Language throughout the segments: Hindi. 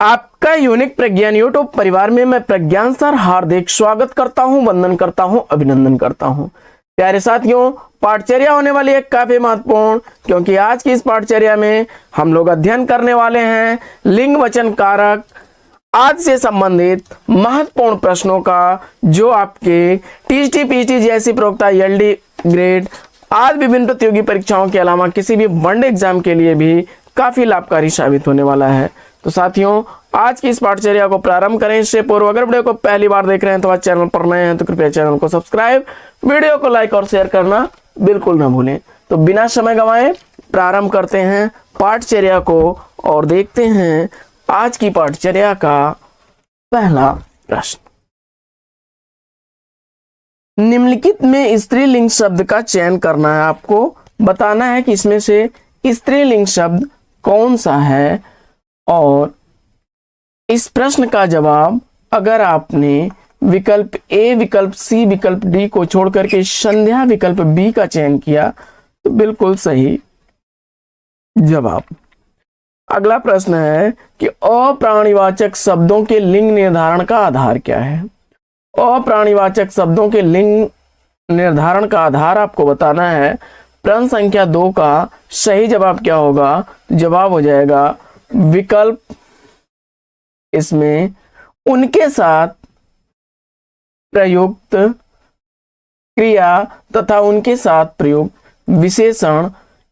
आपका यूनिक प्रज्ञान यूट्यूब परिवार में मैं प्रज्ञान सर हार्दिक स्वागत करता हूं, वंदन करता हूं, अभिनंदन करता हूं। प्यारे साथियों, पाठचर्या होने वाली है काफी महत्वपूर्ण, क्योंकि आज की इस पाठचर्या में हम लोग अध्ययन करने वाले हैं लिंग वचन कारक आज से संबंधित महत्वपूर्ण प्रश्नों का, जो आपके टीजीटी पीजीटी जैसी प्रोक्ता एलडी ग्रेड आज विभिन्न प्रतियोगी परीक्षाओं के अलावा किसी भी वनडे एग्जाम के लिए भी काफी लाभकारी साबित होने वाला है। तो साथियों, आज की इस पाठचर्या को प्रारंभ करें इससे पूर्व अगर वीडियो को पहली बार देख रहे हैं तो आज चैनल पर नए हैं तो कृपया चैनल को सब्सक्राइब, वीडियो को लाइक और शेयर करना बिल्कुल ना भूलें। तो बिना समय गंवाए प्रारंभ करते हैं पाठचर्या को और देखते हैं आज की पाठचर्या का पहला प्रश्न। निम्नलिखित में स्त्रीलिंग शब्द का चयन करना है। आपको बताना है कि इसमें से स्त्रीलिंग शब्द कौन सा है, और इस प्रश्न का जवाब अगर आपने विकल्प ए, विकल्प सी, विकल्प डी को छोड़कर के संध्या विकल्प बी का चयन किया तो बिल्कुल सही जवाब। अगला प्रश्न है कि अप्राणीवाचक शब्दों के लिंग निर्धारण का आधार क्या है। अप्राणीवाचक शब्दों के लिंग निर्धारण का आधार आपको बताना है। प्रश्न संख्या 2 का सही जवाब क्या होगा? जवाब हो जाएगा विकल्प, इसमें उनके साथ प्रयुक्त क्रिया तथा उनके साथ प्रयुक्त विशेषण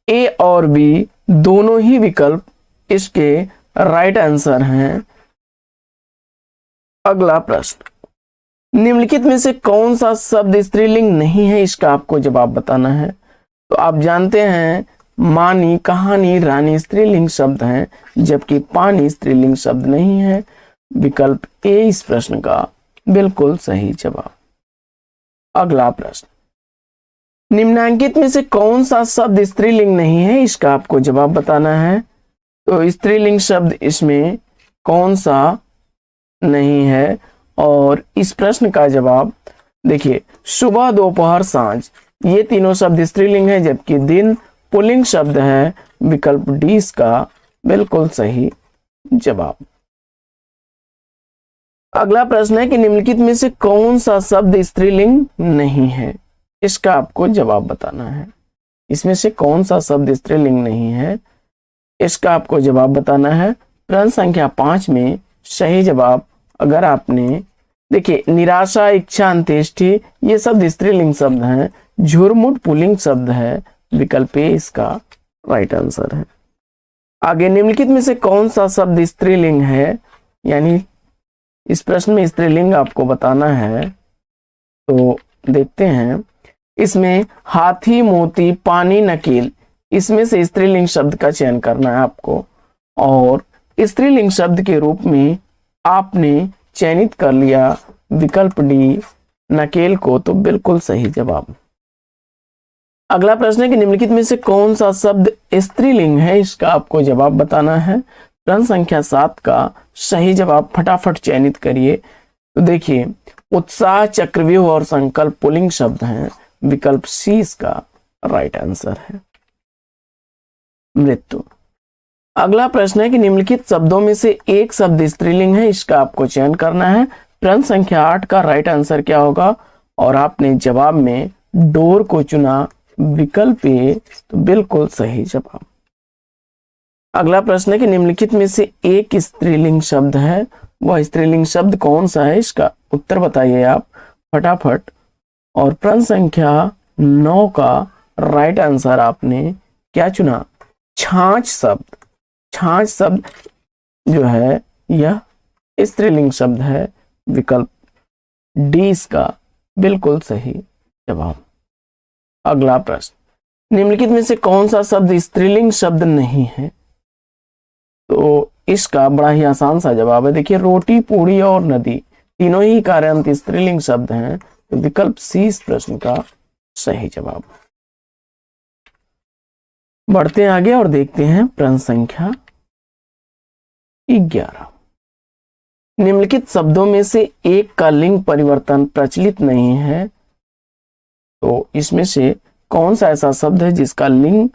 ए और बी दोनों ही विकल्प इसके राइट आंसर हैं। अगला प्रश्न, निम्नलिखित में से कौन सा शब्द स्त्रीलिंग नहीं है, इसका आपको जवाब बताना है। तो आप जानते हैं मानी, कहानी, रानी स्त्रीलिंग शब्द हैं, जबकि पानी स्त्रीलिंग शब्द नहीं है। विकल्प ए इस प्रश्न का बिल्कुल सही जवाब। अगला प्रश्न, निम्नांकित में से कौन सा शब्द स्त्रीलिंग नहीं है, इसका आपको जवाब बताना है। तो स्त्रीलिंग शब्द इसमें कौन सा नहीं है, और इस प्रश्न का जवाब देखिए सुबह, दोपहर, सांझ ये तीनों शब्द स्त्रीलिंग है, जबकि दिन पुल्लिंग शब्द है। विकल्प डी इसका बिल्कुल सही जवाब। अगला प्रश्न है कि निम्नलिखित में से कौन सा शब्द स्त्रीलिंग नहीं है, इसका आपको जवाब बताना है। इसमें से कौन सा शब्द स्त्रीलिंग नहीं है, इसका आपको जवाब बताना है। प्रश्न संख्या 5 में सही जवाब अगर आपने देखिए निराशा, इच्छा, अंत्येष्टि ये शब्द स्त्रीलिंग शब्द हैं। झुरमुट पुल्लिंग शब्द है। विकल्प ए इसका राइट आंसर है। आगे, निम्नलिखित में से कौन सा शब्द स्त्रीलिंग है, यानी इस प्रश्न में स्त्रीलिंग आपको बताना है। तो देखते हैं, इसमें हाथी, मोती, पानी, नकेल इसमें से स्त्रीलिंग शब्द का चयन करना है आपको, और स्त्रीलिंग शब्द के रूप में आपने चयनित कर लिया विकल्प डी नकेल को, तो बिल्कुल सही जवाब। अगला प्रश्न है कि निम्नलिखित में से कौन सा शब्द स्त्रीलिंग है, इसका आपको जवाब बताना है। प्रश्न संख्या 7 का सही जवाब फटाफट चयनित करिए। तो देखिए उत्साह, चक्रव्यूह और संकल्प पुल्लिंग शब्द हैं। विकल्प सी इसका राइट आंसर है। मृत्यु। अगला प्रश्न है कि निम्नलिखित शब्दों में से एक शब्द स्त्रीलिंग है, इसका आपको चयन करना है। प्रश्न संख्या 8 का राइट आंसर क्या होगा, और आपने जवाब में डोर को चुना। विकल्प ए तो बिल्कुल सही जवाब। अगला प्रश्न है कि निम्नलिखित में से एक स्त्रीलिंग शब्द है, वह स्त्रीलिंग शब्द कौन सा है, इसका उत्तर बताइए आप फटाफट। और प्रश्न संख्या 9 का राइट आंसर आपने क्या चुना? छाछ शब्द। छाछ शब्द जो है यह स्त्रीलिंग शब्द है। विकल्प डी इसका बिल्कुल सही जवाब। अगला प्रश्न, निम्नलिखित में से कौन सा शब्द स्त्रीलिंग शब्द नहीं है? तो इसका बड़ा ही आसान सा जवाब है। देखिए रोटी, पूड़ी और नदी तीनों ही कार्यान्त स्त्रीलिंग शब्द हैं। तो विकल्प सी इस प्रश्न का सही जवाब। बढ़ते हैं आगे और देखते हैं प्रश्न संख्या 11। निम्नलिखित शब्दों में से एक का लिंग परिवर्तन प्रचलित नहीं है, तो इसमें से कौन सा ऐसा शब्द है जिसका लिंग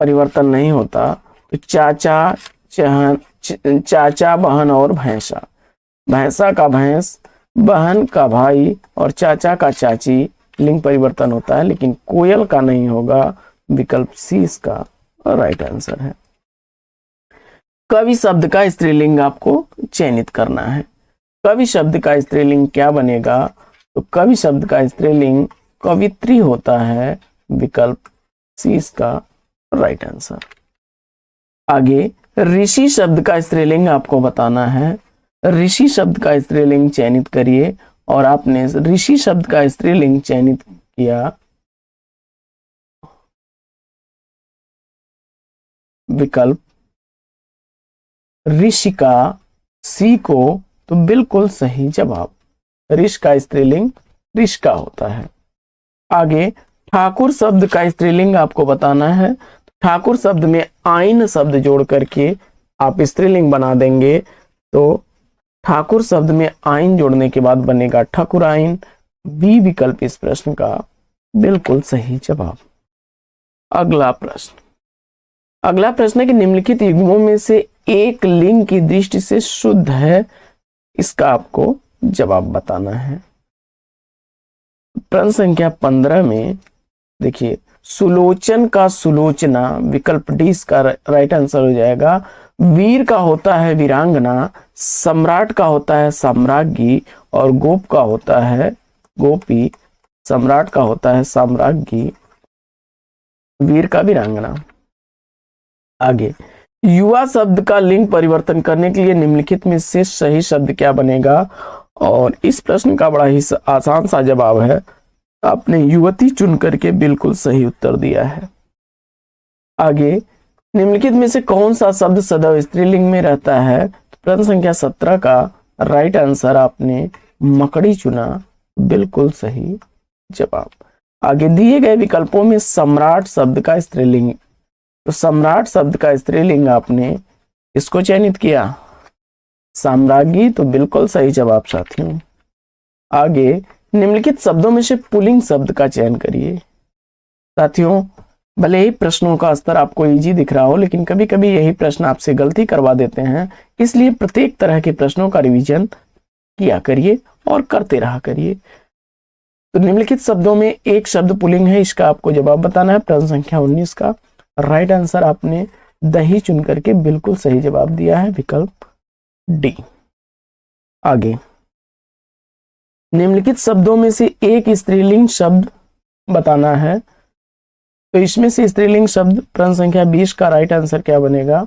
परिवर्तन नहीं होता? तो चाचा, चाचा, बहन और भैंसा। भैंसा का भैंस, बहन का भाई और चाचा का चाची लिंग परिवर्तन होता है, लेकिन कोयल का नहीं होगा। विकल्प सी इसका राइट आंसर है। कवि शब्द का स्त्रीलिंग आपको चयनित करना है। कवि शब्द का स्त्रीलिंग क्या बनेगा? तो कवि शब्द का स्त्रीलिंग कवित्री होता है। विकल्प सी इसका राइट आंसर। आगे ऋषि शब्द का स्त्रीलिंग आपको बताना है। ऋषि शब्द का स्त्रीलिंग चयनित करिए और आपने ऋषि शब्द का स्त्रीलिंग चयनित किया। विकल्प ऋषिका, सी को, तो बिल्कुल सही जवाब। ऋष का स्त्रीलिंग ऋषिका होता है। आगे ठाकुर शब्द का स्त्रीलिंग आपको बताना है। ठाकुर शब्द में आइन शब्द जोड़ करके आप स्त्रीलिंग बना देंगे, तो ठाकुर शब्द में आइन जोड़ने के बाद बनेगा ठकुराइन। बी विकल्प इस प्रश्न का बिल्कुल सही जवाब। अगला प्रश्न है कि निम्नलिखित युग्मों में से एक लिंग की दृष्टि से शुद्ध है, इसका आपको जवाब बताना है। प्रश्न संख्या 15 में देखिए, सुलोचन का सुलोचना, विकल्प डी इसका राइट आंसर हो जाएगा। वीर का होता है वीरांगना, सम्राट का होता है साम्राज्ञी और गोप का होता है गोपी। सम्राट का होता है साम्राज्ञी, वीर का वीरांगना। आगे युवा शब्द का लिंग परिवर्तन करने के लिए निम्नलिखित में से सही शब्द क्या बनेगा? और इस प्रश्न का बड़ा ही आसान सा जवाब है। आपने युवती चुन करके बिल्कुल सही उत्तर दिया है। आगे निम्नलिखित में से कौन सा शब्द सदैव स्त्रीलिंग में रहता है? प्रश्न संख्या 17 का राइट आंसर आपने मकड़ी चुना, बिल्कुल सही जवाब। आगे दिए गए विकल्पों में सम्राट शब्द का स्त्रीलिंग, तो सम्राट शब्द का स्त्रीलिंग आपने इसको चयनित किया, साम्राज्ञी, तो बिल्कुल सही जवाब साथियों। आगे निम्नलिखित शब्दों में से पुल्लिंग शब्द का चयन करिए। साथियों, भले ही प्रश्नों का स्तर आपको इजी दिख रहा हो, लेकिन कभी कभी यही प्रश्न आपसे गलती करवा देते हैं, इसलिए प्रत्येक तरह के प्रश्नों का रिवीजन किया करिए और करते रहा करिए। तो निम्नलिखित शब्दों में एक शब्द पुल्लिंग है, इसका आपको जवाब बताना है। प्रश्न संख्या 19 का राइट आंसर आपने दही चुन करके बिल्कुल सही जवाब दिया है, विकल्प डी। आगे निम्नलिखित शब्दों में से एक स्त्रीलिंग शब्द बताना है, तो इसमें से स्त्रीलिंग शब्द प्रश्न संख्या 20 का राइट आंसर क्या बनेगा?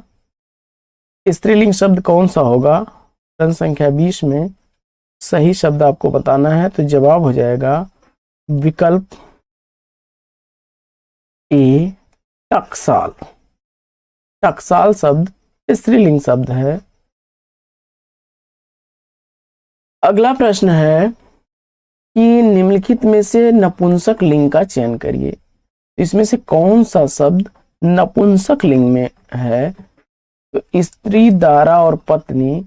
स्त्रीलिंग शब्द कौन सा होगा? प्रश्न संख्या 20 में सही शब्द आपको बताना है, तो जवाब हो जाएगा विकल्प ए, टकसाल। टकसाल शब्द स्त्रीलिंग शब्द है। अगला प्रश्न है कि निम्नलिखित में से नपुंसक लिंग का चयन करिए। इसमें से कौन सा शब्द नपुंसक लिंग में है? तो स्त्री, दारा और पत्नी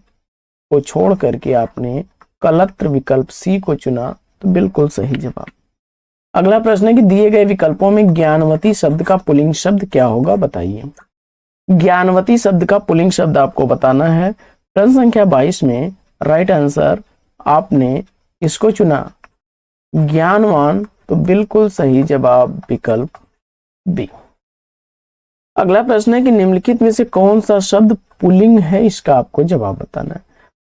को छोड़ करके आपने कलत्र, विकल्प सी को चुना, तो बिल्कुल सही जवाब। अगला प्रश्न है कि दिए गए विकल्पों में ज्ञानवती शब्द का पुल्लिंग शब्द क्या होगा, बताइए। ज्ञानवती शब्द का पुल्लिंग शब्द आपको बताना है। प्रश्न संख्या 22 में राइट आंसर आपने इसको चुना, ज्ञानवान, तो बिल्कुल सही जवाब, विकल्प बी। अगला प्रश्न है कि निम्नलिखित में से कौन सा शब्द पुल्लिंग है, इसका आपको जवाब बताना है।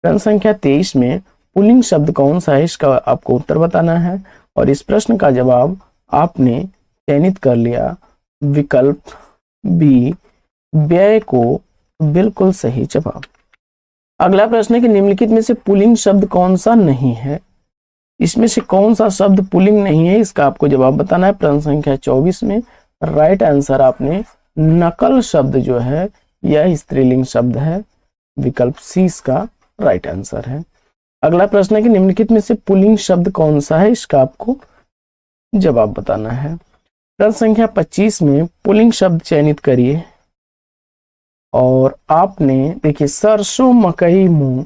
प्रश्न संख्या 23 में पुल्लिंग शब्द कौन सा है, इसका आपको उत्तर बताना है और इस प्रश्न का जवाब आपने चयनित कर लिया, विकल्प बी, व्यय को, बिल्कुल सही जवाब। अगला प्रश्न है कि निम्नलिखित में से पुल्लिंग शब्द कौन सा नहीं है? इसमें से कौन सा शब्द पुल्लिंग नहीं है, इसका आपको जवाब बताना है। प्रश्न संख्या 24 में राइट आंसर आपने नकल शब्द जो है यह स्त्रीलिंग शब्द है, विकल्प सी इसका राइट आंसर है। अगला प्रश्न है कि निम्नलिखित में से पुल्लिंग शब्द कौन सा है, इसका आपको जवाब बताना है। प्रश्न संख्या 25 में पुल्लिंग शब्द चयनित करिए और आपने देखिए सरसों, मकई, मूंग,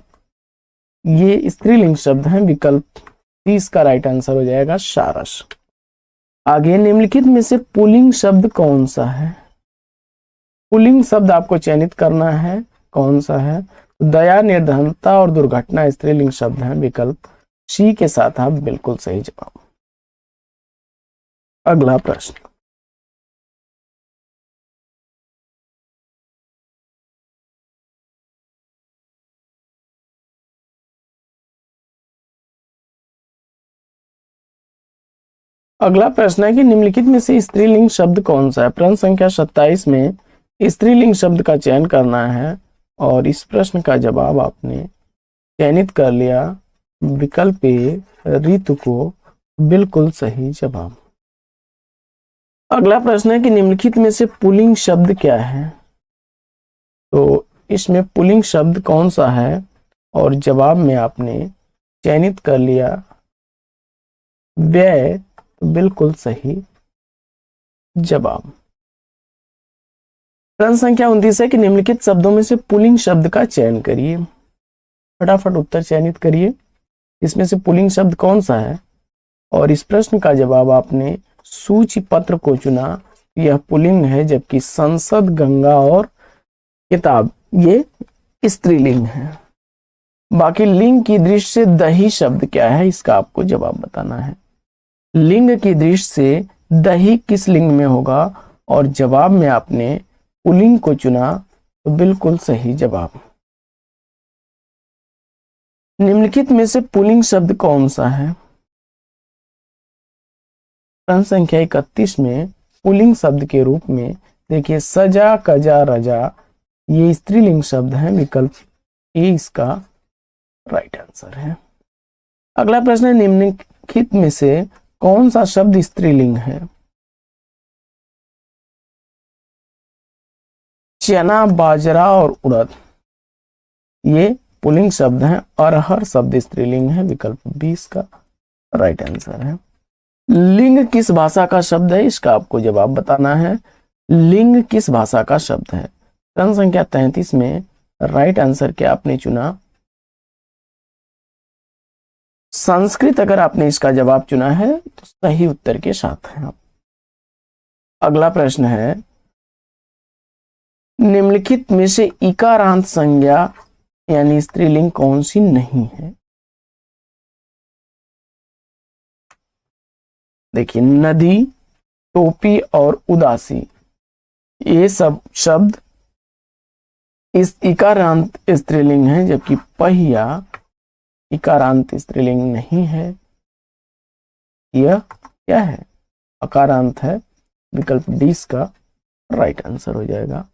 ये स्त्रीलिंग शब्द हैं, विकल्प 30 का राइट आंसर हो जाएगा सारस। आगे निम्नलिखित में से पुल्लिंग शब्द कौन सा है? पुल्लिंग शब्द आपको चयनित करना है कौन सा है? दया, निर्धनता और दुर्घटना स्त्रीलिंग शब्द हैं। विकल्प सी के साथ आप बिल्कुल सही जवाब। अगला प्रश्न, अगला प्रश्न है कि निम्नलिखित में से स्त्रीलिंग शब्द कौन सा है? प्रश्न संख्या 27 में स्त्रीलिंग शब्द का चयन करना है और इस प्रश्न का जवाब आपने चयनित कर लिया। विकल्प ए ऋतु को बिल्कुल सही जवाब। अगला प्रश्न है कि निम्नलिखित में से पुल्लिंग शब्द क्या है? तो इसमें पुल्लिंग शब्द कौन सा है? और जवाब में आपने चयनित कर लिया व्यय, बिल्कुल सही जवाब। प्रश्न संख्या 29 है कि निम्नलिखित शब्दों में से पुल्लिंग शब्द का चयन करिए। फटाफट उत्तर चयनित करिए, इसमें से पुल्लिंग शब्द कौन सा है? और इस प्रश्न का जवाब आपने सूची पत्र को चुना, यह पुल्लिंग है, जबकि संसद, गंगा और किताब ये स्त्रीलिंग है। बाकी लिंग की दृष्टि से दही शब्द क्या है, इसका आपको जवाब बताना है। लिंग की दृष्टि से दही किस लिंग में होगा? और जवाब में आपने पुल्लिंग को चुना, तो बिल्कुल सही जवाब। निम्नलिखित में से पुल्लिंग शब्द कौन सा है? प्रश्न संख्या 31 में पुल्लिंग शब्द के रूप में देखिए सजा, कजा, रजा ये स्त्रीलिंग शब्द हैं। विकल्प ए इसका राइट आंसर है। अगला प्रश्न है निम्नलिखित में से कौन सा शब्द स्त्रीलिंग है? चना, बाजरा और उड़द ये पुल्लिंग शब्द हैं। अरहर शब्द स्त्रीलिंग है। विकल्प बी इसका राइट आंसर है। लिंग किस भाषा का शब्द है, इसका आपको जवाब बताना है। लिंग किस भाषा का शब्द है? प्रश्न संख्या 33 में राइट आंसर क्या आपने चुना? संस्कृत। अगर आपने इसका जवाब चुना है तो सही उत्तर के साथ हैं आप। अगला प्रश्न है निम्नलिखित में से इकारांत संज्ञा यानी स्त्रीलिंग कौन सी नहीं है? देखिए नदी, टोपी और उदासी ये सब शब्द इस इकारांत स्त्रीलिंग है, जबकि पहिया इकारांत स्त्रीलिंग नहीं है। यह क्या है? अकारांत है। विकल्प डी इसका राइट आंसर हो जाएगा।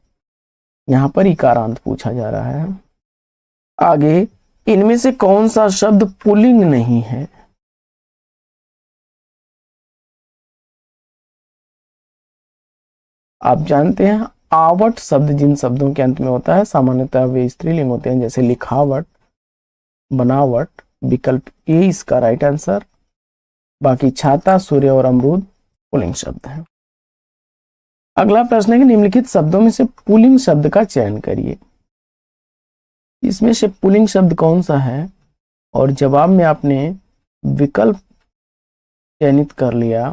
यहां पर इकारांत पूछा जा रहा है। आगे इनमें से कौन सा शब्द पुल्लिंग नहीं है? आप जानते हैं आवट शब्द जिन शब्दों के अंत में होता है सामान्यतः वे स्त्रीलिंग होते हैं, जैसे लिखावट, बनावट। विकल्प ए इसका राइट आंसर। बाकी छाता, सूर्य और अमरूद पुल्लिंग शब्द हैं। अगला प्रश्न है कि निम्नलिखित शब्दों में से पुल्लिंग शब्द का चयन करिए। इसमें से पुल्लिंग शब्द कौन सा है? और जवाब में आपने विकल्प चयनित कर लिया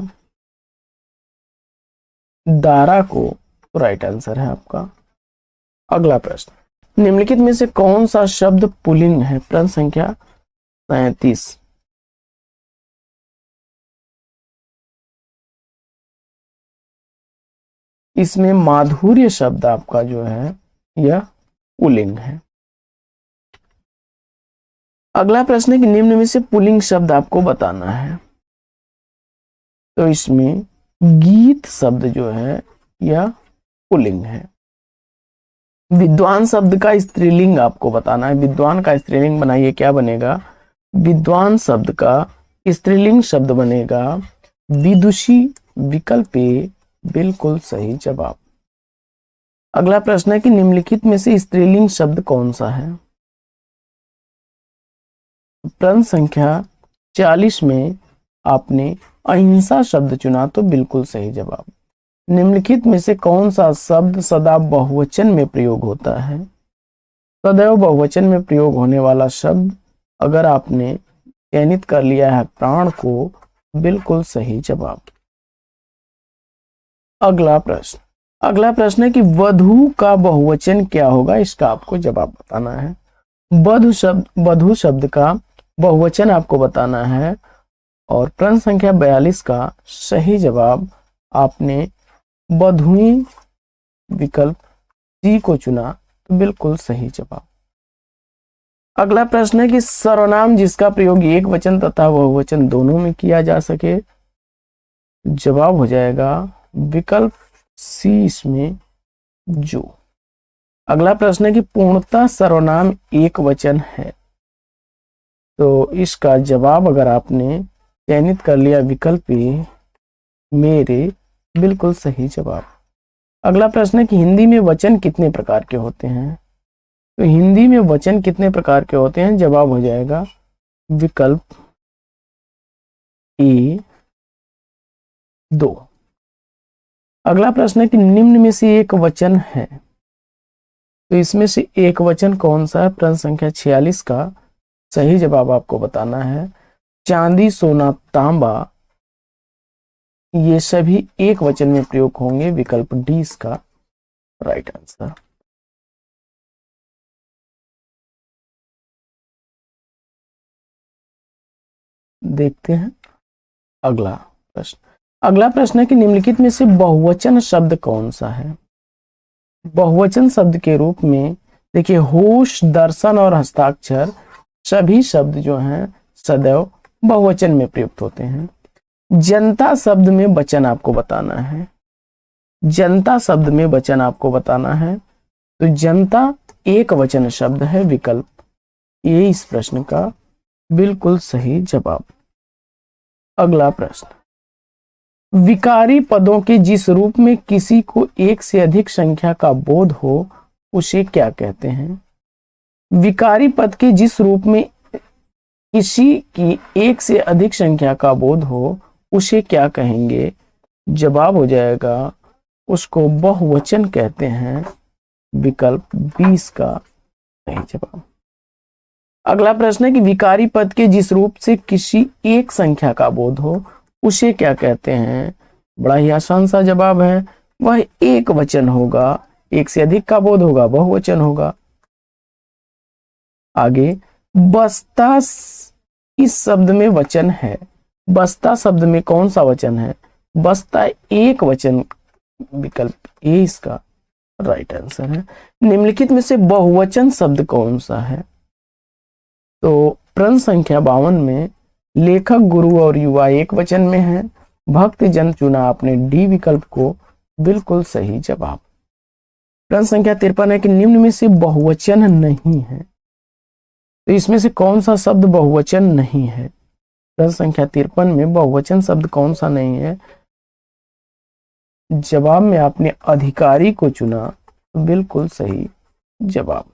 दारा को, तो राइट आंसर है आपका। अगला प्रश्न निम्नलिखित में से कौन सा शब्द पुल्लिंग है? प्रश्न संख्या 37। इसमें माधुर्य शब्द आपका जो है यह पुल्लिंग है। अगला प्रश्न है कि निम्न में से पुल्लिंग शब्द आपको बताना है। तो इसमें गीत शब्द जो है यह पुल्लिंग है। विद्वान शब्द का स्त्रीलिंग आपको बताना है। विद्वान का स्त्रीलिंग बनाइए, क्या बनेगा? विद्वान शब्द का स्त्रीलिंग शब्द बनेगा विदुषी। विकल्प ए बिल्कुल सही जवाब। अगला प्रश्न है कि निम्नलिखित में से स्त्रीलिंग शब्द कौन सा है? प्रश्न संख्या 40 में आपने अहिंसा शब्द चुना, तो बिल्कुल सही जवाब। निम्नलिखित में से कौन सा शब्द सदा बहुवचन में प्रयोग होता है? सदैव बहुवचन में प्रयोग होने वाला शब्द अगर आपने चयनित कर लिया है प्राण को, बिल्कुल सही जवाब। अगला प्रश्न अगला प्रश्न है कि वधू का बहुवचन क्या होगा, इसका आपको जवाब बताना है। वधू शब्द का बहुवचन आपको बताना है और प्रश्न संख्या 42 का सही जवाब आपने वधुएं विकल्प सी को चुना, तो बिल्कुल सही जवाब। अगला प्रश्न है कि सर्वनाम जिसका प्रयोग एक वचन तथा बहुवचन दोनों में किया जा सके, जवाब हो जाएगा विकल्प सी इसमें जो। अगला प्रश्न है कि पूर्णतः सर्वनाम एक वचन है, तो इसका जवाब अगर आपने चयनित कर लिया विकल्प ए मेरे, बिल्कुल सही जवाब। अगला प्रश्न है कि हिंदी में वचन कितने प्रकार के होते हैं, तो हिंदी में वचन कितने प्रकार के होते हैं, जवाब हो जाएगा विकल्प ए 2। अगला प्रश्न है कि निम्न में से एक वचन है, तो इसमें से एक वचन कौन सा है, प्रश्न संख्या 46 का सही जवाब आपको बताना है। चांदी, सोना, तांबा, ये सभी एक वचन में प्रयोग होंगे, विकल्प डी इसका राइट आंसर। देखते हैं अगला प्रश्न। अगला प्रश्न है कि निम्नलिखित में से बहुवचन शब्द कौन सा है। बहुवचन शब्द के रूप में देखिए होश, दर्शन और हस्ताक्षर सभी शब्द जो हैं सदैव बहुवचन में प्रयुक्त होते हैं। जनता शब्द में वचन आपको बताना है, जनता शब्द में वचन आपको बताना है, तो जनता एक वचन शब्द है, विकल्प ये इस प्रश्न का बिल्कुल सही जवाब। अगला प्रश्न, विकारी पदों के जिस रूप में किसी को एक से अधिक संख्या का बोध हो उसे क्या कहते हैं। विकारी पद के जिस रूप में किसी की एक से अधिक संख्या का बोध हो उसे क्या कहेंगे, जवाब हो जाएगा उसको बहुवचन कहते हैं, विकल्प 20 का सही जवाब। अगला प्रश्न है कि विकारी पद के जिस रूप से किसी एक संख्या का बोध हो उसे क्या कहते हैं, बड़ा ही आसान सा जवाब है, वह एक वचन होगा, एक से अधिक का बोध होगा बहुवचन होगा। आगे, बस्ता इस शब्द में वचन है, बस्ता शब्द में कौन सा वचन है, बस्ता एक वचन, विकल्प ए इसका राइट आंसर है। निम्नलिखित में से बहुवचन शब्द कौन सा है, तो प्रश्न संख्या 52 में लेखक, गुरु और युवा एक वचन में है, भक्त जन चुना आपने डी विकल्प को, बिल्कुल सही जवाब। प्रश्न संख्या 53 है कि निम्न में से बहुवचन नहीं है, तो इसमें से कौन सा शब्द बहुवचन नहीं है। प्रश्न संख्या 53 में बहुवचन शब्द कौन सा नहीं है, जवाब में आपने अधिकारी को चुना, तो बिल्कुल सही जवाब।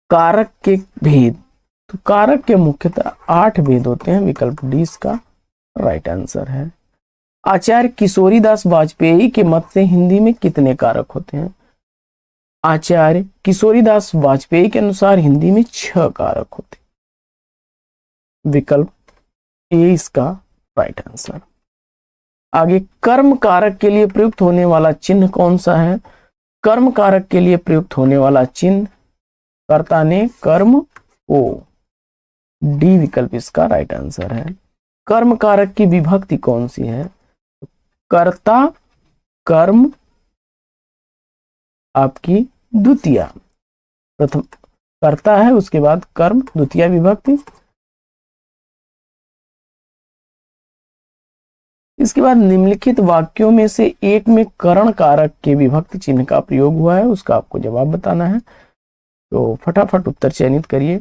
कारक के भेद, तो कारक के मुख्यतः 8 भेद होते हैं, विकल्प डी इसका राइट आंसर है। आचार्य किशोरीदास वाजपेयी के मत से हिंदी में कितने कारक होते हैं, आचार्य किशोरीदास वाजपेयी के अनुसार हिंदी में 6 कारक होते, विकल्प ए इसका राइट आंसर। आगे, कर्म कारक के लिए प्रयुक्त होने वाला चिन्ह कौन सा है, कर्म कारक के लिए प्रयुक्त होने वाला चिन्ह, कर्ता ने कर्म को, डी विकल्प इसका राइट आंसर है। कर्म कारक की विभक्ति कौन सी है, कर्ता कर्म आपकी द्वितीय, प्रथम कर्ता है उसके बाद कर्म द्वितीय विभक्ति। इसके बाद निम्नलिखित वाक्यों में से एक में करण कारक के विभक्ति चिन्ह का प्रयोग हुआ है, उसका आपको जवाब बताना है, तो फटाफट उत्तर चयनित करिए।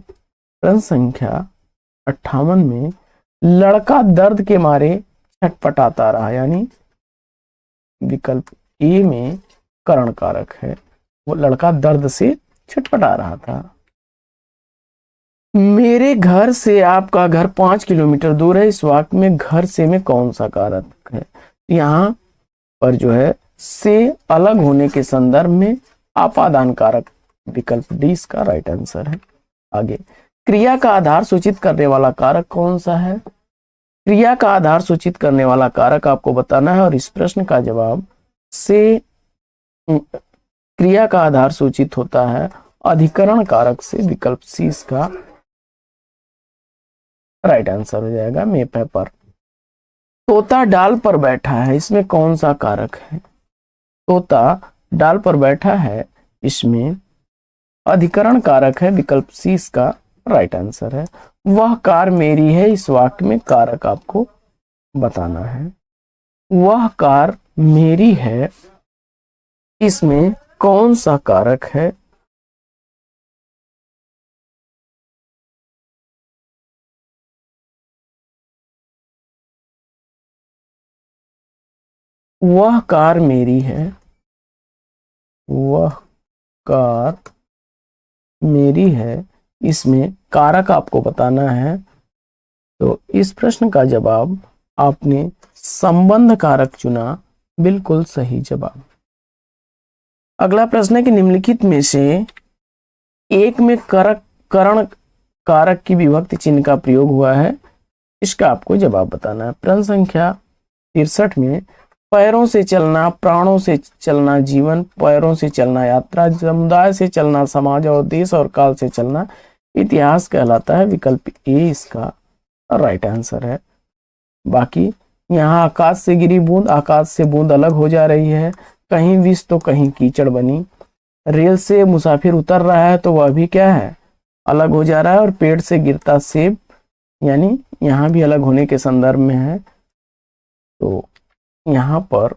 प्रश्न संख्या 58 में लड़का दर्द के मारे छटपटाता रहा, यानी विकल्प ए में करण कारक है, वो लड़का दर्द से छटपटा रहा था। मेरे घर से आपका घर 5 किलोमीटर दूर है, इस वाक्य में घर से में कौन सा कारक है, यहाँ पर जो है से अलग होने के संदर्भ में आपादान कारक, विकल्प डी इसका राइट आंसर है। आगे, क्रिया का आधार सूचित करने वाला कारक कौन सा है, क्रिया का आधार सूचित करने वाला कारक आपको बताना है और इस प्रश्न का जवाब से क्रिया का आधार सूचित होता है अधिकरण कारक से। विकल्प सी इसका राइट आंसर हो जाएगा। मेप है पर। तोता डाल पर बैठा है, इसमें कौन सा कारक है? तोता डाल पर बैठा है, इसमें अधिकरण कारक है। विकल्प सी इसका राइट आंसर है। वह कार मेरी है, इस वाक्य में कारक आपको बताना है। वह कार मेरी है, इसमें कौन सा कारक है? वह कार मेरी है, वह कार मेरी है, इसमें कारक आपको बताना है। तो इस प्रश्न का जवाब आपने संबंध कारक चुना, बिल्कुल सही जवाब। अगला प्रश्न है कि निम्नलिखित में से एक में करण कारक की विभक्ति चिन्ह का प्रयोग हुआ है, इसका आपको जवाब बताना है। प्रश्न संख्या 63 में पैरों से चलना, प्राणों से चलना जीवन, पैरों से चलना यात्रा, समुदाय से चलना समाज और देश और काल से चलना इतिहास कहलाता है। विकल्प ए इसका राइट आंसर है। बाकी यहाँ आकाश से गिरी बूंद, आकाश से बूंद अलग हो जा रही है, कहीं विष तो कहीं कीचड़ बनी। रेल से मुसाफिर उतर रहा है तो वह भी क्या है, अलग हो जा रहा है। और पेड़ से गिरता सेब, यानी यहाँ भी अलग होने के संदर्भ में है। तो यहाँ पर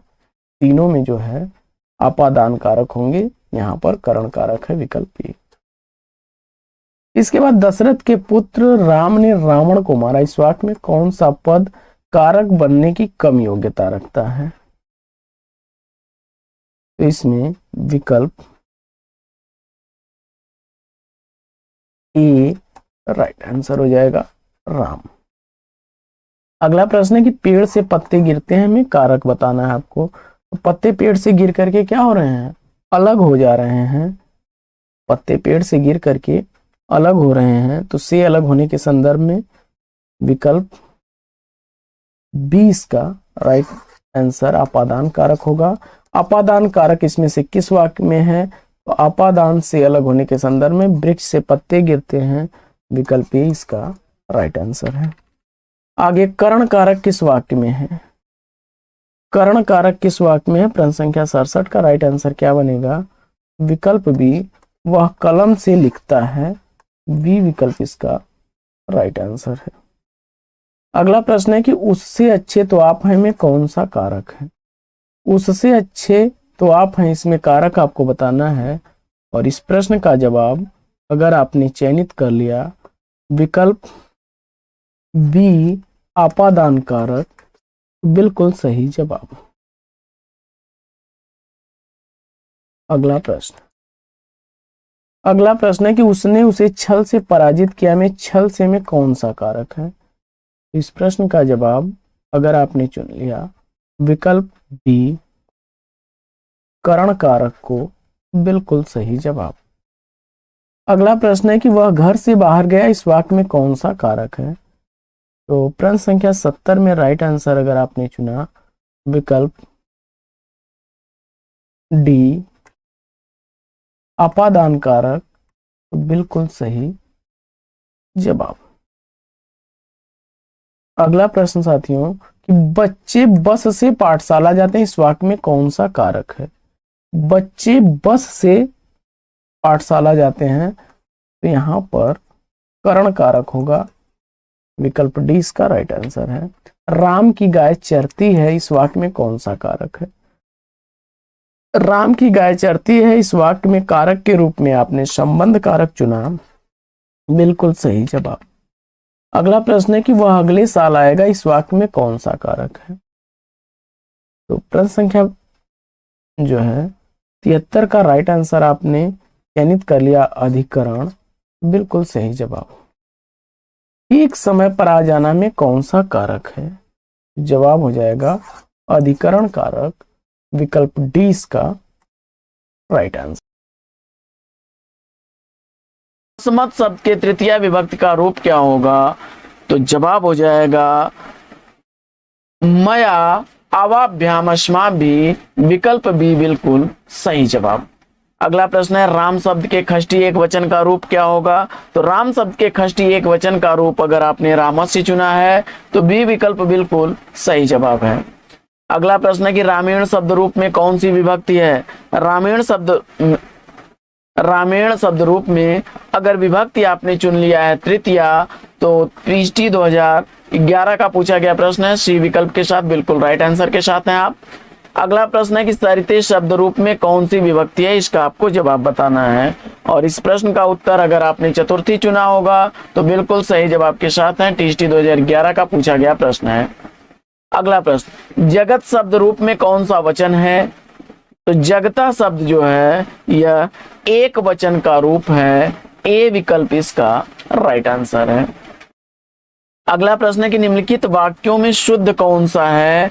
तीनों में जो है आपादान कारक होंगे, यहाँ पर करण कारक है। विकल्प ए। इसके बाद दशरथ के पुत्र राम ने रावण को मारा, इस वाक्य में कौन सा पद कारक बनने की कम योग्यता रखता है? तो इसमें विकल्प ए राइट आंसर हो जाएगा, राम। अगला प्रश्न है कि पेड़ से पत्ते गिरते हैं, हमें कारक बताना है आपको। तो पत्ते पेड़ से गिर करके क्या हो रहे हैं, अलग हो जा रहे हैं। पत्ते पेड़ से गिर करके अलग हो रहे हैं, तो से अलग होने के संदर्भ में विकल्प बी इसका राइट आंसर आपादान कारक होगा। आपादान कारक इसमें से किस वाक्य में है? तो आपादान से अलग होने के संदर्भ में वृक्ष से पत्ते गिरते हैं। विकल्प ए इसका राइट आंसर है। आगे करण कारक किस वाक्य में है? करण कारक किस वाक्य में है? प्रश्न संख्या 67 का राइट आंसर क्या बनेगा? विकल्प बी, वह कलम से लिखता है। बी विकल्प इसका राइट आंसर है। अगला प्रश्न है कि उससे अच्छे तो आप हैं में कौन सा कारक है? उससे अच्छे तो आप हैं, इसमें कारक आपको बताना है। और इस प्रश्न का जवाब अगर आपने चयनित कर लिया, विकल्प बी आपादान कारक, बिल्कुल सही जवाब। अगला प्रश्न है कि उसने उसे छल से पराजित किया में छल से में कौन सा कारक है? इस प्रश्न का जवाब अगर आपने चुन लिया, विकल्प बी करण कारक को, बिल्कुल सही जवाब। अगला प्रश्न है कि वह घर से बाहर गया, इस वाक्य में कौन सा कारक है? तो प्रश्न संख्या 70 में राइट आंसर अगर आपने चुना, विकल्प डी आपादान कारक, तो बिल्कुल सही जवाब। अगला प्रश्न साथियों कि बच्चे बस से पाठशाला जाते हैं, इस वाक्य में कौन सा कारक है? बच्चे बस से पाठशाला जाते हैं, तो यहां पर करण कारक होगा। विकल्प डी इसका राइट आंसर है। राम की गाय चरती है, इस वाक्य में कौन सा कारक है? राम की गाय चरती है, इस वाक्य में कारक के रूप में आपने संबंध कारक चुना, बिल्कुल सही जवाब। अगला प्रश्न है कि वह अगले साल आएगा, इस वाक्य में कौन सा कारक है? तो प्रश्न संख्या जो है 73 का राइट आंसर आपने चयनित कर लिया, अधिकरण, बिल्कुल सही जवाब। एक समय पर आ जाना में कौन सा कारक है? जवाब हो जाएगा अधिकरण कारक। विकल्प डी इसका राइट आंसर। समत शब्द के तृतीय विभक्ति का रूप क्या होगा? तो जवाब हो जाएगा मया अवाभ्याम अस्माभि, विकल्प बी बिल्कुल सही जवाब। अगला प्रश्न है राम शब्द के षष्ठी एक वचन का रूप क्या होगा? तो राम शब्द के षष्ठी एक वचन का रूप अगर आपने रामस्य चुना है तो बी विकल्प बिल्कुल सही जवाब है। अगला प्रश्न है कि रामायण शब्द रूप में कौन सी विभक्ति है? रामायण शब्द रूप में अगर विभक्ति आपने चुन लिया है तृतीया, तो पृष्ठी 2011 का पूछा गया प्रश्न है, सी विकल्प के साथ बिल्कुल राइट आंसर के साथ हैं आप। अगला प्रश्न है कि सरिते शब्द रूप में कौन सी विभक्ति है? इसका आपको जवाब बताना है और इस प्रश्न का उत्तर अगर आपने चतुर्थी चुना होगा तो बिल्कुल सही जवाब के साथ है, टीएसटी 2011 का पूछा गया प्रश्न है। अगला प्रश्न, जगत शब्द रूप में कौन सा वचन है? तो जगता शब्द जो है यह एक वचन का रूप है, ए विकल्प इसका राइट आंसर है। अगला प्रश्न है कि निम्नलिखित वाक्यों में शुद्ध कौन सा है?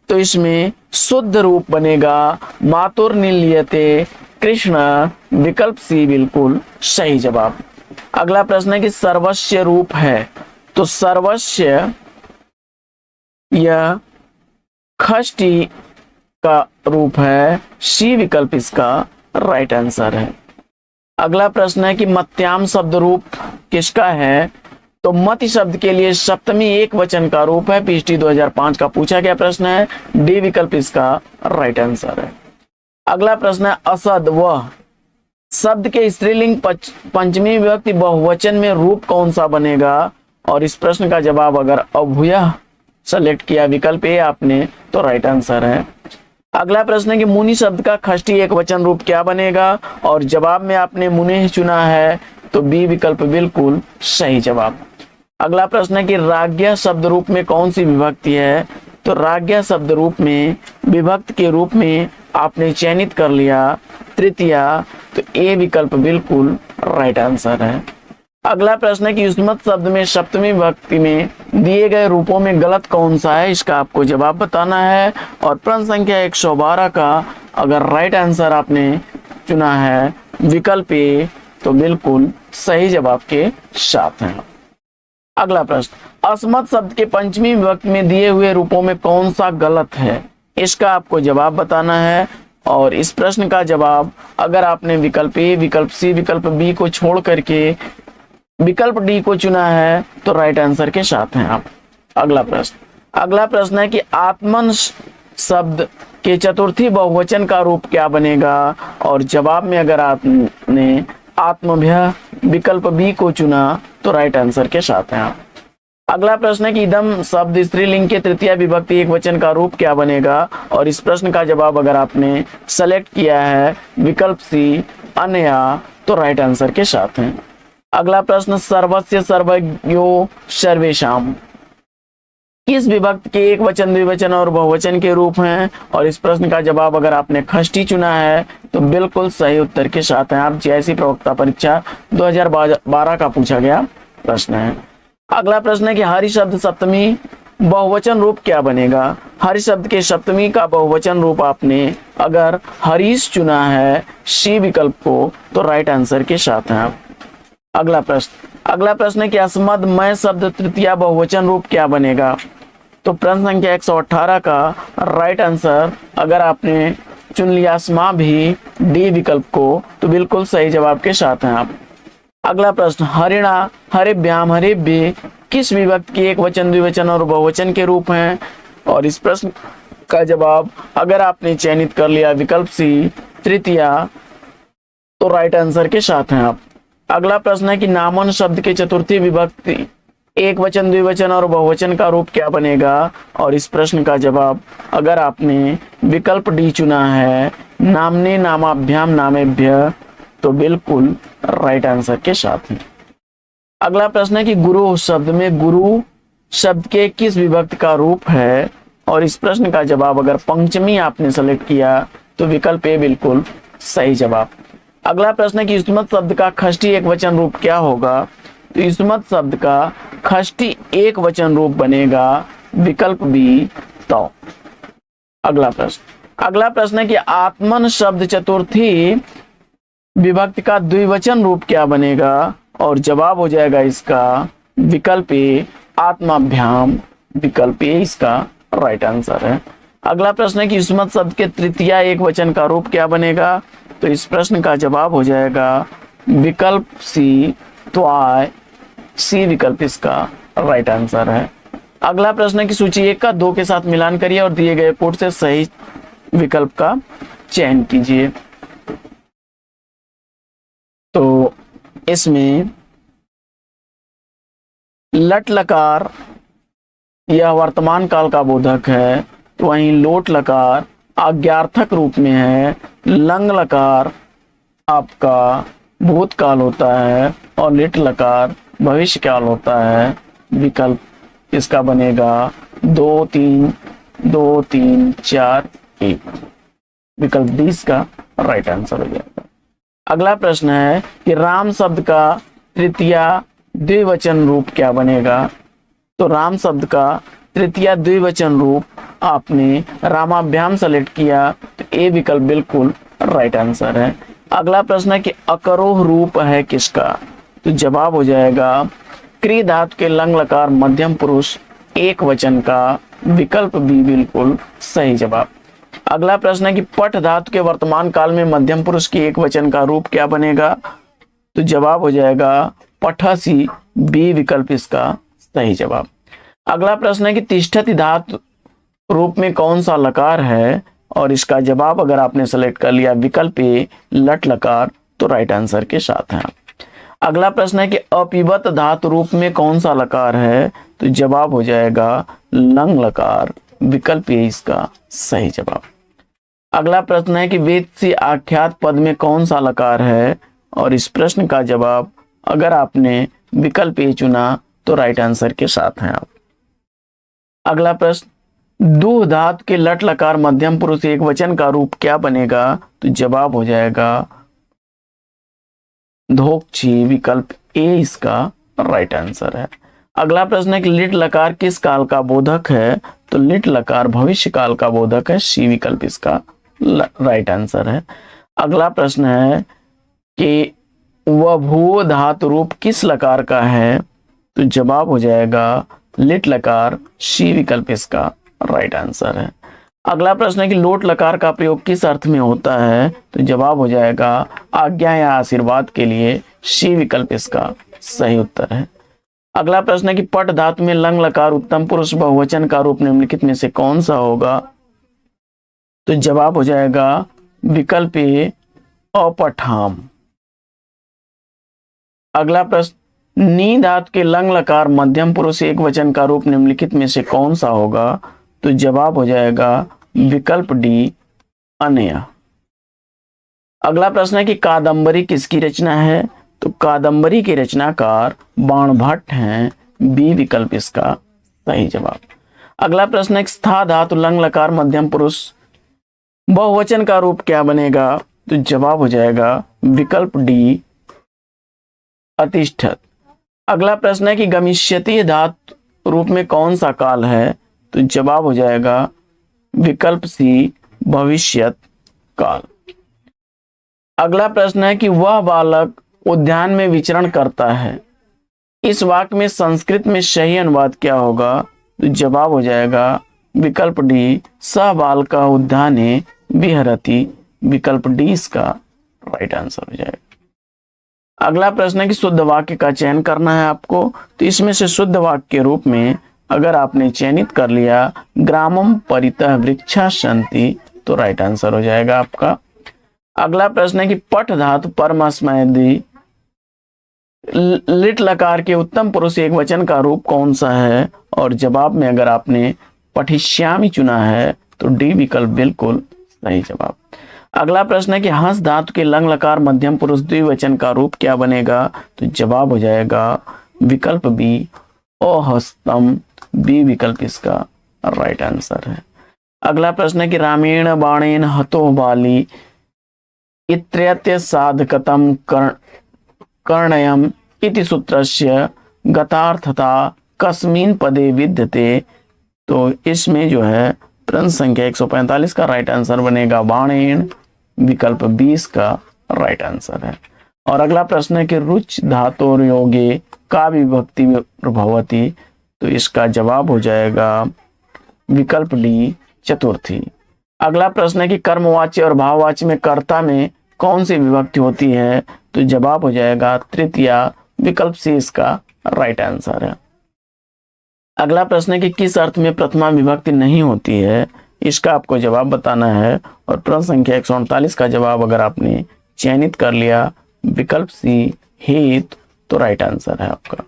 तो इसमें शुद्ध रूप बनेगा मातुर्निलीयते कृष्ण, विकल्प सी बिल्कुल सही जवाब। अगला प्रश्न है कि सर्वस्व रूप है, तो सर्वस्व यह षष्ठी का रूप है, सी विकल्प इसका राइट आंसर है। अगला प्रश्न है कि मत्याम शब्द रूप किसका है? तो मति शब्द के लिए सप्तमी एक वचन का रूप है, पीएचडी 2005 का पूछा गया प्रश्न है, डी विकल्प इसका राइट आंसर है। अगला प्रश्न है असद वह शब्द के स्त्रीलिंग पंचमी विभक्ति बहुवचन में रूप कौन सा बनेगा? और इस प्रश्न का जवाब अगर अभूयः सेलेक्ट किया विकल्प ए आपने तो राइट आंसर है। अगला प्रश्न है कि मुनि शब्द का षष्ठी एक वचन रूप क्या बनेगा? और जवाब में आपने मुनि चुना है तो बी विकल्प बिल्कुल सही जवाब। अगला प्रश्न है कि राज्ञा शब्द रूप में कौन सी विभक्ति है? तो राज्ञा शब्द रूप में विभक्त के रूप में आपने चयनित कर लिया तृतीया, तो ए विकल्प बिल्कुल राइट आंसर है। अगला प्रश्न है कि युष्मत शब्द में सप्तमी विभक्ति में दिए गए रूपों में गलत कौन सा है? इसका आपको जवाब बताना है और प्रश्न संख्या 112 का अगर राइट आंसर आपने चुना है विकल्प ए तो बिल्कुल सही जवाब के साथ है। अगला प्रश्न, अस्मत् शब्द के पंचमी विभक्ति में दिए हुए रूपों में कौन सा गलत है? इसका आपको जवाब बताना है और इस प्रश्न का जवाब अगर आपने विकल्प ए, विकल्प सी, विकल्प बी को छोड़ करके विकल्प डी को चुना है तो राइट आंसर के साथ हैं आप। अगला प्रश्न है कि आत्मन शब्द के चतुर्थी बहुवचन का रूप क्या बनेगा? और जवाब में अगर आपने आत्मभ्य विकल्प बी को चुना तो राइट आंसर के साथ हैं आप। अगला प्रश्न है कि इदम शब्द स्त्रीलिंग के तृतीय विभक्ति एक वचन का रूप क्या बनेगा? और इस प्रश्न का जवाब अगर आपने सेलेक्ट किया है विकल्प सी अनया तो राइट आंसर के साथ हैं। अगला प्रश्न, सर्वस्य सर्वज्ञो सर्वेशाम किस विभक्ति के एक वचन द्विवचन और बहुवचन के रूप हैं? और इस प्रश्न का जवाब अगर आपने षष्ठी चुना है तो बिल्कुल सही उत्तर के साथ हैं आप। जेएससी प्रवक्ता परीक्षा 2012 का पूछा गया प्रश्न है। अगला प्रश्न है कि हरि शब्द सप्तमी बहुवचन रूप क्या बनेगा? हरि शब्द के सप्तमी का बहुवचन रूप आपने अगर हरीश चुना है सी विकल्प को तो राइट आंसर के साथ हैं आप। अगला प्रश्न है कि अस्मदमय शब्द तृतीय बहुवचन रूप क्या बनेगा? तो प्रश्न संख्या 118 का राइट आंसर अगर आपने चुन लिया अस्माभि डी विकल्प को तो बिल्कुल सही जवाब के साथ हैं आप। अगला प्रश्न, हरिणा हरिभ्याम हरिभ्य किस विभक्ति के एक वचन द्विवचन और बहुवचन के रूप हैं? और इस प्रश्न का जवाब अगर आपने चयनित कर लिया विकल्प सी तृतीया तो राइट आंसर के साथ हैं आप। अगला प्रश्न है कि नामन शब्द के चतुर्थी विभक्ति एक वचन द्विवचन और बहुवचन का रूप क्या बनेगा? और इस प्रश्न का जवाब अगर आपने विकल्प डी चुना है नामने नामाभ्याम नामेभ्य तो बिल्कुल राइट आंसर के साथ है। अगला प्रश्न है कि गुरु शब्द में गुरु शब्द के किस विभक्ति का रूप है? और इस प्रश्न का जवाब अगर पंचमी आपने सेलेक्ट किया तो विकल्प ए बिल्कुल सही जवाब। अगला प्रश्न है कि युष्मत शब्द का षष्ठी एक वचन रूप क्या होगा? तो युष्मत शब्द का षष्ठी एक वचन रूप बनेगा विकल्प बी तो। अगला प्रश्न है कि आत्मन शब्द चतुर्थी विभक्ति का द्विवचन रूप क्या बनेगा? और जवाब हो जाएगा इसका विकल्प ए आत्माभ्याम, विकल्प ए इसका राइट आंसर है। अगला प्रश्न है कि युष्मत शब्द के तृतीया एक वचन का रूप क्या बनेगा? तो इस प्रश्न का जवाब हो जाएगा विकल्प सी, त्वाय। सी विकल्प इसका राइट आंसर है। अगला प्रश्न है कि सूची 1 का 2 के साथ मिलान करिए और दिए गए कोड से सही विकल्प का चयन कीजिए। तो इसमें लट लकार यह वर्तमान काल का बोधक है, तो वहीं लोट लकार आज्ञार्थक रूप में है, लंग लकार आपका भूतकाल होता है और लिट लकार भविष्य काल होता है। विकल्प इसका बनेगा 2 3 2 3 4 1। विकल्प डी इसका राइट आंसर हो जाएगा। अगला प्रश्न है कि राम शब्द का तृतीया द्विवचन रूप क्या बनेगा? तो राम शब्द का तृतीया द्विवचन रूप आपने रामाभ्याम सेलेक्ट किया, तो ए विकल्प बिल्कुल राइट आंसर है। अगला प्रश्न है कि अकरोह रूप है किसका? तो जवाब हो जाएगा क्री धातु के लंग लकार मध्यम पुरुष एक वचन का। विकल्प बी बिल्कुल सही जवाब। अगला प्रश्न है कि पठ धातु के वर्तमान काल में मध्यम पुरुष की एक वचन का रूप क्या बनेगा? तो जवाब हो जाएगा पठसी। बी विकल्प इसका सही जवाब। अगला प्रश्न है कि तिष्ठति धातु रूप में कौन सा लकार है? और इसका जवाब अगर आपने सेलेक्ट कर लिया विकल्प ए लट लकार, तो राइट आंसर के साथ है। अगला प्रश्न है कि अपिबत धातु रूप में कौन सा लकार है? तो जवाब हो जाएगा लंग लकार। विकल्प ए इसका सही जवाब। अगला प्रश्न है कि वेद से आख्यात पद में कौन सा लकार है? और इस प्रश्न का जवाब अगर आपने विकल्प ए चुना, तो राइट आंसर के साथ हैं आप। अगला प्रश्न, दू धातु के लट लकार मध्यम पुरुष एक वचन का रूप क्या बनेगा? तो जवाब हो जाएगा धोक्षी। विकल्प ए इसका राइट आंसर है। अगला प्रश्न है कि लिट लकार किस काल का बोधक है? तो लिट लकार भविष्य काल का बोधक है। सी विकल्प इसका राइट आंसर है। अगला प्रश्न है कि वभू धातु रूप किस लकार का है? तो जवाब हो जाएगा लिट लकार। सी विकल्प इसका राइट आंसर है। अगला प्रश्न है कि लोट लकार का प्रयोग किस अर्थ में होता है? तो जवाब हो जाएगा आज्ञा या आशीर्वाद के लिए। सी विकल्प इसका सही उत्तर है। अगला प्रश्न है कि पट धातु में लंग लकार उत्तम पुरुष बहुवचन का रूप निम्नलिखित में से कौन सा होगा? तो जवाब हो जाएगा विकल्प ए अपठाम। अगला प्रश्न, नी धातु के लंग लकार मध्यम पुरुष एक वचन का रूप निम्नलिखित में से कौन सा होगा? तो जवाब हो जाएगा विकल्प डी अनया। अगला प्रश्न है कि कादंबरी किसकी रचना है? तो कादंबरी के रचनाकार बाणभट्ट हैं। बी विकल्प इसका सही जवाब। अगला प्रश्न है कि स्था धातु लंग लकार मध्यम पुरुष बहुवचन का रूप क्या बनेगा? तो जवाब हो जाएगा विकल्प डी अतिष्ठत। अगला प्रश्न है कि गमिष्यति धातु रूप में कौन सा काल है? तो जवाब हो जाएगा विकल्प सी भविष्यत काल। अगला प्रश्न है कि वह बालक उद्यान में विचरण करता है। इस वाक्य में संस्कृत में सही अनुवाद क्या होगा? तो जवाब हो जाएगा विकल्प डी स बालका उद्याने विहरति। विकल्प डी इसका राइट आंसर हो जाएगा। अगला प्रश्न है कि शुद्ध वाक्य का चयन करना है आपको। तो इसमें से शुद्ध वाक्य के रूप में अगर आपने चयनित कर लिया ग्रामम परितः वृक्षा सन्ति, तो राइट आंसर हो जाएगा आपका। अगला प्रश्न है कि पठ धातु परमस्मैदी लिट लकार के उत्तम पुरुष एक वचन का रूप कौन सा है? और जवाब में अगर आपने पठिष्यामि चुना है, तो डी विकल्प बिल्कुल सही जवाब। अगला प्रश्न है कि हंस धातु के लंग लकार मध्यम पुरुष द्विवचन का रूप क्या बनेगा? तो जवाब हो जाएगा विकल्प बी अहस्तम। बी विकल्प इसका राइट आंसर है। अगला प्रश्न है कि रामेण बाणेन हतो बाली इत्यस्य साधकतम कर्णयम इति सूत्रस्य गतार्थता कस्मिन् पदे विद्यते। तो इसमें जो है प्रश्न संख्या 145 का राइट आंसर बनेगा बाणेन। विकल्प 20 का राइट आंसर है। और अगला प्रश्न है कि रुच धातोर योगे का विभक्ति भवति। तो इसका जवाब हो जाएगा विकल्प डी चतुर्थी। अगला प्रश्न है कि कर्मवाच्य और भाववाच्य में कर्ता में कौन सी विभक्ति होती है? तो जवाब हो जाएगा तृतीया, विकल्प सी इसका राइट आंसर है। अगला प्रश्न है कि किस अर्थ में प्रथमा विभक्ति नहीं होती है? इसका आपको जवाब बताना है और प्रश्न संख्या 148 का जवाब अगर आपने चयनित कर लिया विकल्प सी हित तो राइट आंसर है आपका।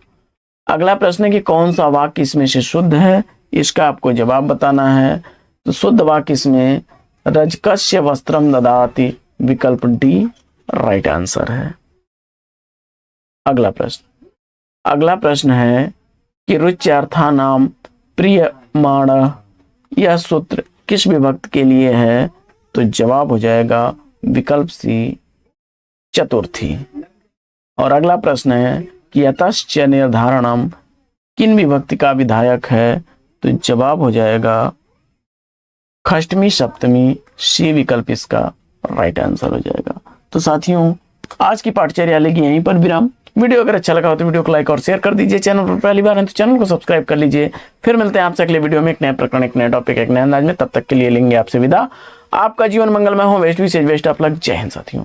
अगला प्रश्न है कि कौन सा वाक्य इसमें से शुद्ध है? इसका आपको जवाब बताना है। तो शुद्ध वाक्य इसमें रजकस्य वस्त्रम ददाति, विकल्प डी राइट आंसर है। अगला प्रश्न है कि रुच्यर्थानाम प्रियमाण, यह सूत्र किस विभक्ति के लिए है? तो जवाब हो जाएगा विकल्प सी चतुर्थी। और अगला प्रश्न है कि यतश्च निर्धारणम किन विभक्ति का विधायक है? तो जवाब हो जाएगा षष्ठमी सप्तमी, सी विकल्प इसका राइट आंसर हो जाएगा। तो साथियों आज की पाठचर्या लेगी यहीं पर विराम। वीडियो अगर अच्छा लगा हो तो वीडियो को लाइक और शेयर कर दीजिए। चैनल पर पहली बार है तो चैनल को सब्सक्राइब कर लीजिए। फिर मिलते हैं आपसे अगले वीडियो में एक नए प्रकरण, एक नए टॉपिक, एक नए अंदाज में। तब तक के लिए लेंगे आपसे विदा। आपका जीवन मंगलमय हो। वेस्ट विशेष बेस्ट ऑफ लक। जय हिंद साथियों।